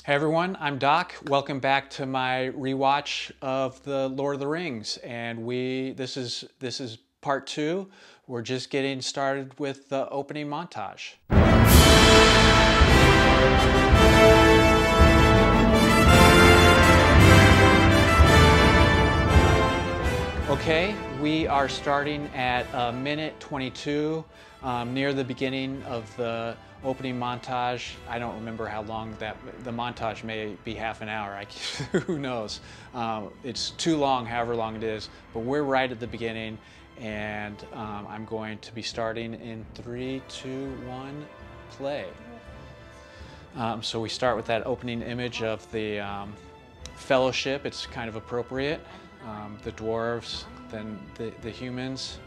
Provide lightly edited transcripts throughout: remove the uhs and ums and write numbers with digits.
Hey everyone, I'm Doc. Welcome back to my rewatch of the Lord of the Rings, and this is part two. We're just getting started with the opening montage. Okay, we are starting at minute 22, near the beginning of the opening montage. I don't remember how long the montage may be half an hour. Who knows? It's too long, however long it is. But we're right at the beginning, and I'm going to be starting in 3, 2, 1, play. So we start with that opening image of the Fellowship. It's kind of appropriate. The dwarves, then the humans.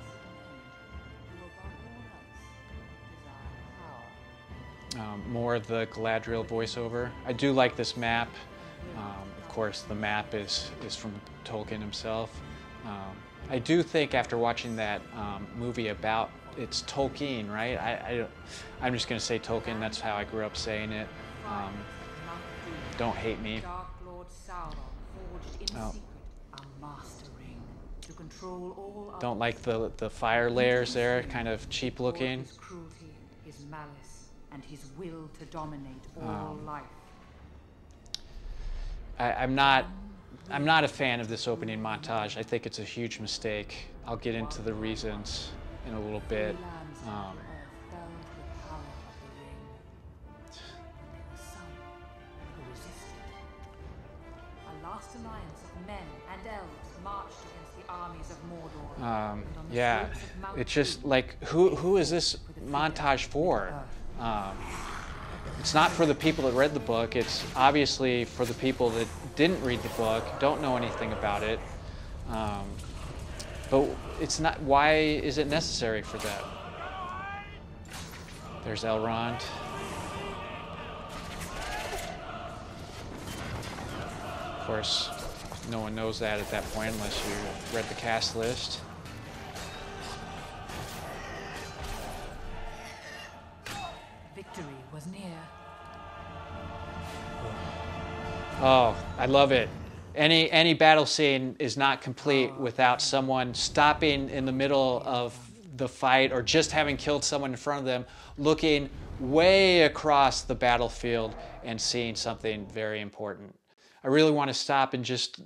More of the Galadriel voiceover. I do like this map. Of course, the map is from Tolkien himself. I do think after watching that movie about, it's Tolkien, right? I'm just going to say Tolkien. That's how I grew up saying it. Don't hate me. Oh. Don't like the fire layers there, kind of cheap looking. His cruelty, his malice, and his will to dominate all life. I'm not a fan of this opening montage. I think it's a huge mistake. I'll get into the reasons in a little bit. Yeah, it's just like, who is this montage for? It's not for the people that read the book. It's obviously for the people that didn't read the book, don't know anything about it. But it's not. Why is it necessary for that? There's Elrond. Of course, no one knows that at that point unless you read the cast list. Victory was near. Oh, I love it. Any battle scene is not complete without someone stopping in the middle of the fight or just having killed someone in front of them, looking way across the battlefield and seeing something very important. I really want to stop and just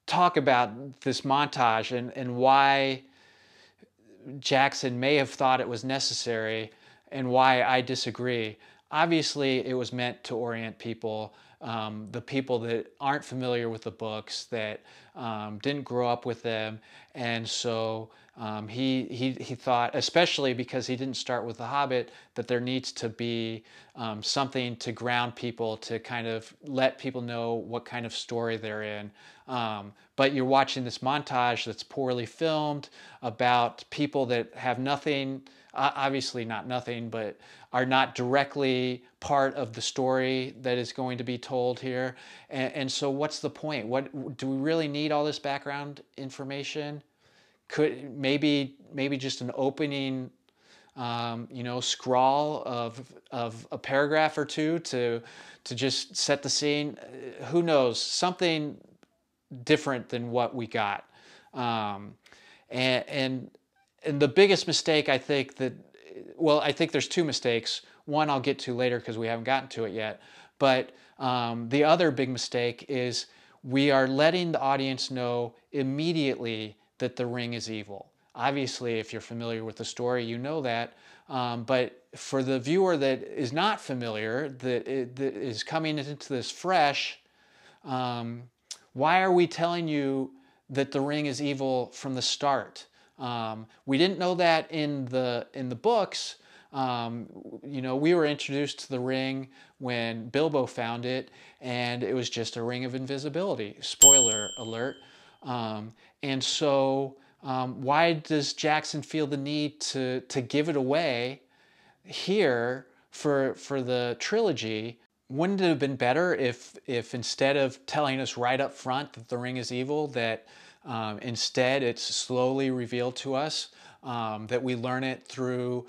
talk about this montage and why Jackson may have thought it was necessary and why I disagree. Obviously, it was meant to orient people, the people that aren't familiar with the books, that didn't grow up with them, and so he thought, especially because he didn't start with The Hobbit, that there needs to be something to ground people, to kind of let people know what kind of story they're in. But you're watching this montage that's poorly filmed about people that have nothing, obviously not nothing, but are not directly part of the story that is going to be told here. And so what's the point? What do we really need all this background information? Could maybe just an opening scrawl of a paragraph or two to just set the scene? Who knows? Something different than what we got. And the biggest mistake, I think I think there's two mistakes. One I'll get to later because we haven't gotten to it yet. But the other big mistake is we are letting the audience know immediately that the ring is evil. Obviously, if you're familiar with the story, you know that. But for the viewer that is not familiar, that is coming into this fresh, why are we telling you that the ring is evil from the start? We didn't know that in the books. We were introduced to the ring when Bilbo found it, and it was just a ring of invisibility. Spoiler alert. And so why does Jackson feel the need to give it away here for the trilogy? Wouldn't it have been better if instead of telling us right up front that the ring is evil, that instead it's slowly revealed to us, that we learn it through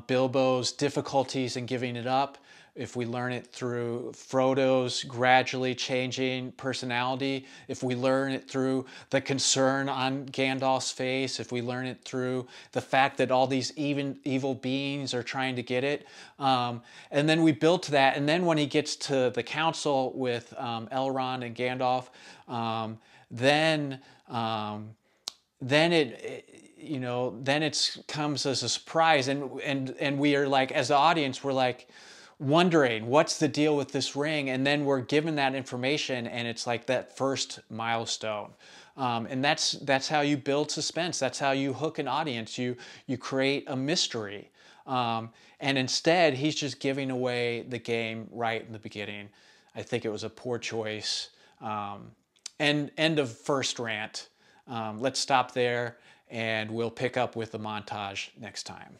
Bilbo's difficulties in giving it up, if we learn it through Frodo's gradually changing personality, if we learn it through the concern on Gandalf's face, if we learn it through the fact that all these evil beings are trying to get it. And then we build to that. And then when he gets to the council with Elrond and Gandalf, then it comes as a surprise, and we are like, as the audience, we're like wondering what's the deal with this ring, and then we're given that information, and it's like that first milestone. And that's how you build suspense. That's how you hook an audience. You create a mystery. And instead, he's just giving away the game right in the beginning. I think it was a poor choice. End of first rant. Let's stop there, and we'll pick up with the montage next time.